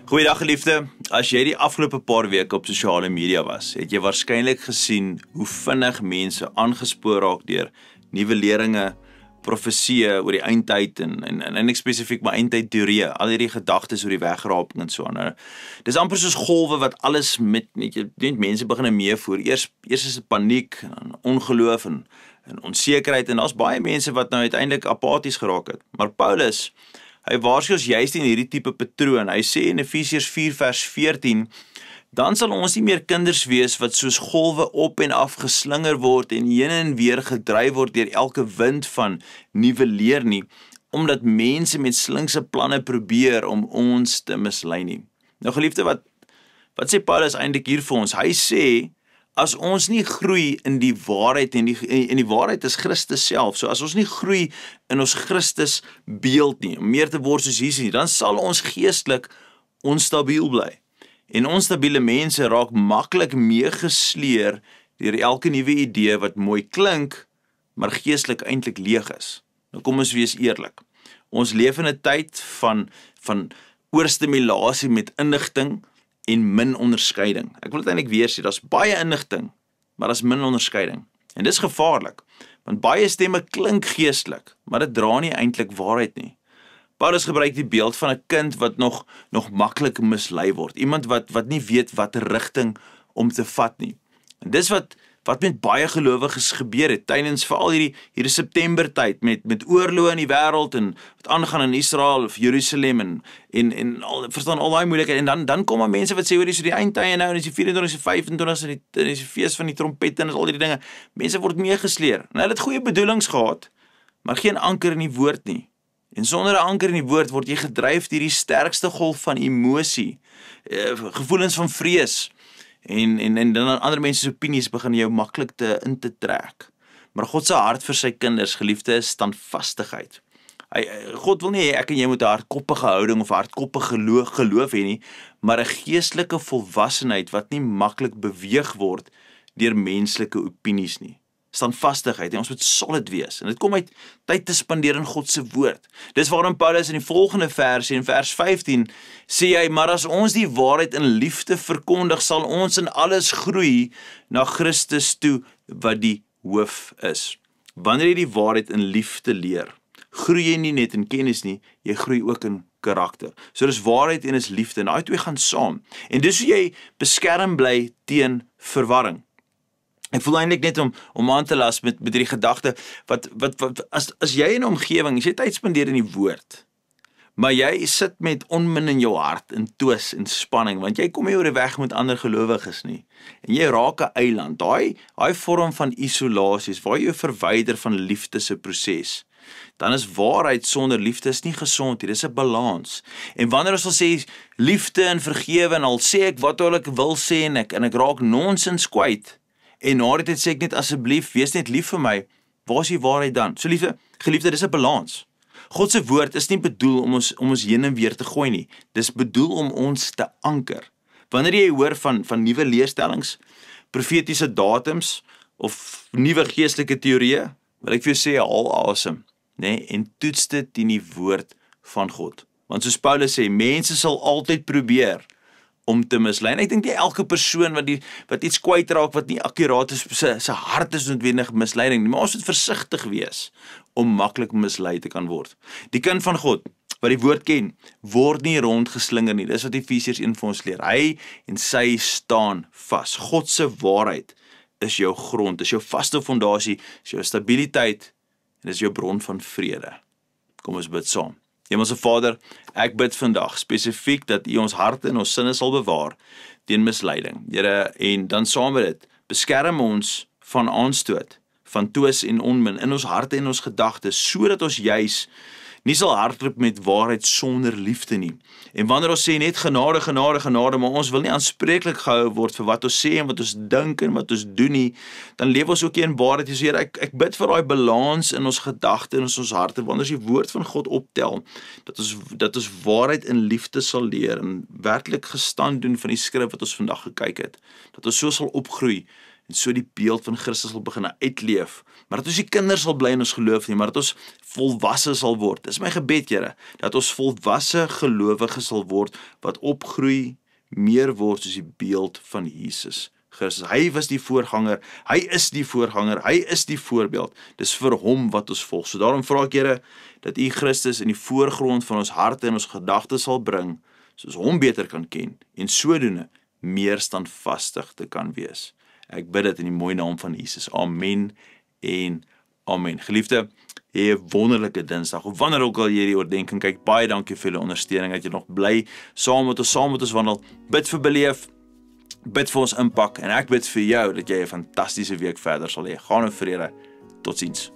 Goeiedag geliefde, as jy die afgelope paar weke op sosiale media was, het jy waarskynlik gesien hoe vinnig mense aangespoor raak deur nuwe leringe, profesieë oor die eindtyd en ek spesifiek my eindtyd teorieë, al hierdie gedagtes oor die wegraping en so aan. Dis amper soos golwe wat alles met mense begin meevoer. Eers is dit paniek, en ongeloof en onsekerheid en daar's baie mense wat nou uiteindelik apaties geraak het. Maar Paulus, hy waarsku ons juist in hierdie tipe patroon. Hy sê in Efesiërs 4 vers 14, dan sal ons nie meer kinders wees wat soos golwe op en af geslinger word en heen en weer gedryf word deur elke wind van nuwe leer nie, omdat mense met slinkse planne probeer om ons te mislei nie. Nou geliefde, wat sê Paulus eintlik hier vir ons? Hy sê, as ons nie groei in die waarheid, en die waarheid is Christus self, so as ons nie groei in ons Christus beeld nie, om meer te word soos Jesus nie, dan sal ons geestelik onstabiel bly. En onstabiele mense raak maklik meegesleer deur elke nuwe idee wat mooi klink, maar geestelik eintlik leeg is. Nou kom ons wees eerlik. Ons leef in 'n tyd van oorstimulasie met inligting en min onderskeiding. Ek wil dit eintlik weer sê, daar's baie inligting, maar daar's min onderskeiding. En dis gevaarlik, want baie stemme klink geestelik, maar dit dra nie eintlik waarheid nie. Paulus gebruik die beeld van 'n kind wat nog maklik mislei word. Iemand wat nie weet watter rigting om te vat nie. En dis wat met baie gelowiges gebeur het tydens veral hierdie Septembertyd met oorloë in die wêreld en wat aangaan in Israel of Jerusalem en verstaan al daai moeilikheid en dan kom daar mense wat sê hoor dis die eindtye nou en dis die 24 25 en dis die fees van die trompette en al hierdie dinge. Mense word meegesleer. Nou hulle het goeie bedoelings gehad, maar geen anker in die woord nie. En sonder 'n anker in die woord word jy gedryf deur die sterkste golf van emosie, gevoelens van vrees. En dan ander mense se opinies begin jou maklik in te trek. Maar God se hart vir sy kinders, geliefde, is standvastigheid. God wil nie hê ek en jy moet 'n hardkoppige houding of hardkoppige geloof hê nie, maar 'n geestelike volwassenheid wat nie maklik beweeg word deur menslike opinies nie. Standvastigheid, en ons moet solid wees. En dit kom uit tyd te spandeer in God se woord. Dis waarom Paulus in die volgende versie, in vers 15, sê hy, maar as ons die waarheid in liefde verkondig, sal ons in alles groei na Christus toe, wat die hoof is. Wanneer jy die waarheid in liefde leer, groei jy nie net in kennis nie, jy groei ook in karakter. So dis waarheid en is liefde, en daai twee gaan saam. En dis hoe jy beskerm bly teen verwarring. Ek voel eintlik net om aan te las met die gedagte, as jy in 'n omgewing, as jy tyd spandeer in die woord, maar jy sit met onmin in jou hart, in twis en spanning, want jy kom nie oor die weg met ander gelowiges nie, en jy raak 'n eiland, daai vorm van isolasie, waar jy verwyder van liefde se proses, dan is waarheid sonder liefde is nie gesond nie, dis 'n balans. En wanneer ons wil sê liefde en vergewe, en al sê ek wat ek wil sê, en ek raak nonsens kwyt, en na dit sê ek net asseblief, wees net lief vir my, waar is die waarheid dan? So geliefde, dis 'n balans. God se woord is nie bedoel om ons heen en weer te gooi nie, dis bedoel om ons te anker. Wanneer jy hoor van nuwe leerstellings, profetiese datums, of nuwe geestelike teorieë, wil ek vir jou sê, haal asem, nee, en toets dit in die woord van God. Want soos Paulus sê, mense sal altyd probeer om te mislei. En ek dink nie elke persoon wat iets kwytraak wat nie akkuraat is, sy hart is noodwendig misleiding nie, maar ons moet versigtig wees om maklik mislei te kan word. Die kind van God, wat die woord ken, word nie rondgeslinger nie. Dis wat Efesiërs 1 vir ons leer. Hy en sy staan vas. God se waarheid is jou grond, is jou vaste fondasie, is jou stabiliteit en is jou bron van vrede. Kom ons bid saam. Hemelse Vader, ek bid vandag spesifiek dat U ons harte en ons sinne sal bewaar teen misleiding. Here, en dan saam met dit, beskerm ons van aanstoot, van twis en onmin in ons harte en ons gedagtes, sodat ons juis nie sal hardloop met waarheid sonder liefde nie. En wanneer ons sê net genade, genade, genade, maar ons wil nie aanspreeklik gehou word vir wat ons sê en wat ons dink en wat ons doen nie, dan leef ons ook nie in waarheid. So Here, ek bid vir daai balans in ons gedagte en ons harte, wanneer ons die woord van God optel, dat ons waarheid in liefde sal leer en werklik gestand doen van die skrif wat ons vandag gekyk het. Dat ons so sal opgroei en so die beeld van Christus sal begin uitleef, maar dat ons nie kinders sal bly in ons geloof nie, maar dat ons volwasse sal word. Dis my gebed, Here, dat ons volwasse gelowiges sal word, wat opgroei, meer word soos die beeld van Jesus Christus. Hy was die voorganger, hy is die voorganger, hy is die voorbeeld. Dis vir hom wat ons volg. So daarom vra ek, Here, dat U Christus in die voorgrond van ons harte en ons gedagtes sal bring, soos hom beter kan ken, en sodoende meer standvastig te kan wees. Ek bid dit in die mooi naam van Jesus. Amen en amen. Geliefde, hê 'n wonderlike Dinsdag, of wanneer ook al jy hierdie oordeenking kyk, baie dankie vir julle ondersteuning, dat jy nog bly saam met ons wandel. Bid vir Beleef, bid vir ons Impak, en ek bid vir jou, dat jy 'n fantastiese week verder sal hê. Gaan in vrede, totsiens.